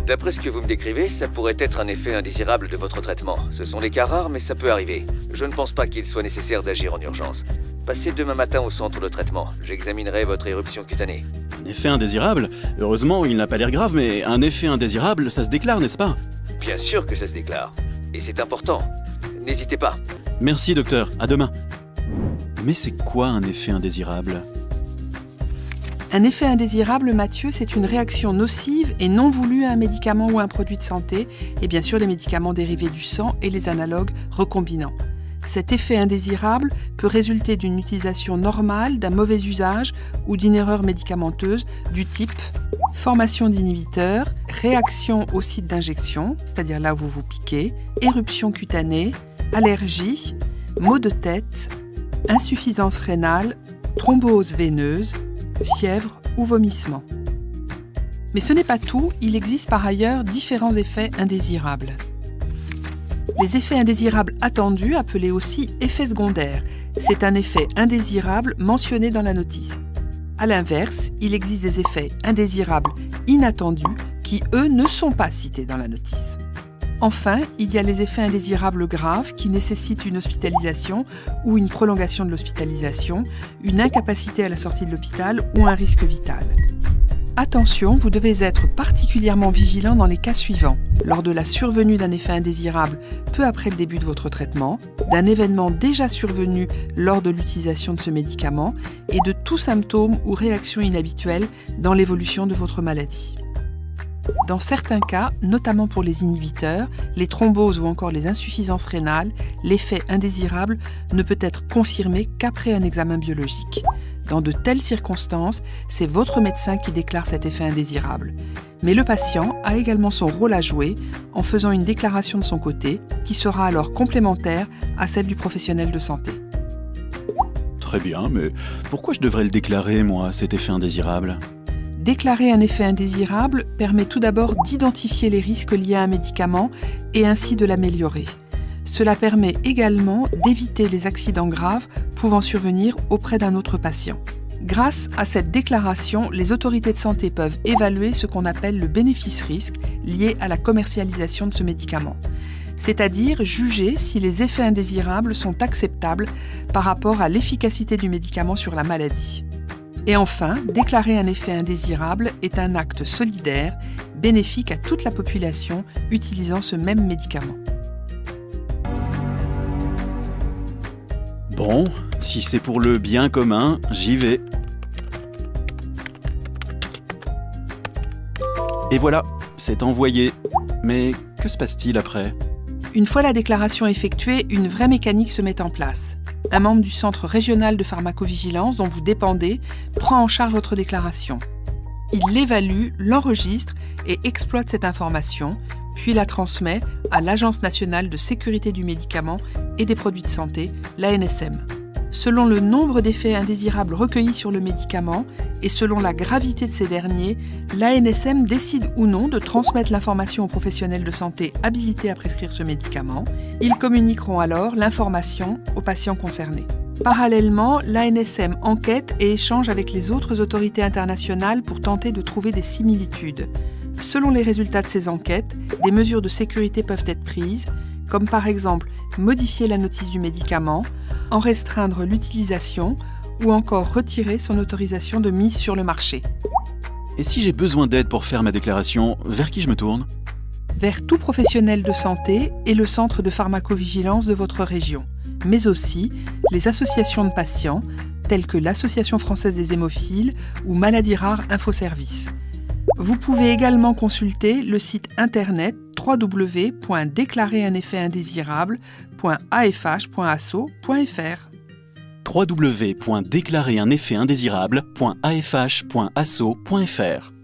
D'après ce que vous me décrivez, ça pourrait être un effet indésirable de votre traitement. Ce sont des cas rares, mais ça peut arriver. Je ne pense pas qu'il soit nécessaire d'agir en urgence. Passez demain matin au centre de traitement. J'examinerai votre éruption cutanée. Un effet indésirable? Heureusement, il n'a pas l'air grave, mais un effet indésirable, ça se déclare, n'est-ce pas? Bien sûr que ça se déclare. Et c'est important. N'hésitez pas. Merci, docteur. À demain. Mais c'est quoi un effet indésirable? Un effet indésirable, Mathieu, c'est une réaction nocive et non voulue à un médicament ou un produit de santé, et bien sûr les médicaments dérivés du sang et les analogues recombinants. Cet effet indésirable peut résulter d'une utilisation normale, d'un mauvais usage ou d'une erreur médicamenteuse du type formation d'inhibiteurs, réaction au site d'injection, c'est-à-dire là où vous vous piquez, éruption cutanée, allergie, maux de tête, insuffisance rénale, thrombose veineuse, fièvre ou vomissement. Mais ce n'est pas tout, il existe par ailleurs différents effets indésirables. Les effets indésirables attendus, appelés aussi effets secondaires, c'est un effet indésirable mentionné dans la notice. A l'inverse, il existe des effets indésirables inattendus qui, eux, ne sont pas cités dans la notice. Enfin, il y a les effets indésirables graves qui nécessitent une hospitalisation ou une prolongation de l'hospitalisation, une incapacité à la sortie de l'hôpital ou un risque vital. Attention, vous devez être particulièrement vigilant dans les cas suivants. Lors de la survenue d'un effet indésirable peu après le début de votre traitement, d'un événement déjà survenu lors de l'utilisation de ce médicament et de tout symptôme ou réaction inhabituelle dans l'évolution de votre maladie. Dans certains cas, notamment pour les inhibiteurs, les thromboses ou encore les insuffisances rénales, l'effet indésirable ne peut être confirmé qu'après un examen biologique. Dans de telles circonstances, c'est votre médecin qui déclare cet effet indésirable. Mais le patient a également son rôle à jouer en faisant une déclaration de son côté, qui sera alors complémentaire à celle du professionnel de santé. Très bien, mais pourquoi je devrais le déclarer, moi, cet effet indésirable? Déclarer un effet indésirable permet tout d'abord d'identifier les risques liés à un médicament et ainsi de l'améliorer. Cela permet également d'éviter les accidents graves pouvant survenir auprès d'un autre patient. Grâce à cette déclaration, les autorités de santé peuvent évaluer ce qu'on appelle le bénéfice-risque lié à la commercialisation de ce médicament, c'est-à-dire juger si les effets indésirables sont acceptables par rapport à l'efficacité du médicament sur la maladie. Et enfin, déclarer un effet indésirable est un acte solidaire, bénéfique à toute la population utilisant ce même médicament. Bon, si c'est pour le bien commun, j'y vais. Et voilà, c'est envoyé. Mais que se passe-t-il après? Une fois la déclaration effectuée, une vraie mécanique se met en place. Un membre du Centre régional de pharmacovigilance dont vous dépendez prend en charge votre déclaration. Il l'évalue, l'enregistre et exploite cette information, puis la transmet à l'Agence nationale de sécurité du médicament et des produits de santé, l'ANSM. Selon le nombre d'effets indésirables recueillis sur le médicament et selon la gravité de ces derniers, l'ANSM décide ou non de transmettre l'information aux professionnels de santé habilités à prescrire ce médicament. Ils communiqueront alors l'information aux patients concernés. Parallèlement, l'ANSM enquête et échange avec les autres autorités internationales pour tenter de trouver des similitudes. Selon les résultats de ces enquêtes, des mesures de sécurité peuvent être prises, comme par exemple modifier la notice du médicament, en restreindre l'utilisation ou encore retirer son autorisation de mise sur le marché. Et si j'ai besoin d'aide pour faire ma déclaration, vers qui je me tourne? Vers tout professionnel de santé et le centre de pharmacovigilance de votre région, mais aussi les associations de patients, telles que l'Association française des hémophiles ou Maladies rares Infoservice. Vous pouvez également consulter le site internet www.déclareruneffetindésirable.afh.asso.fr. www.déclareruneffetindésirable.afh.asso.fr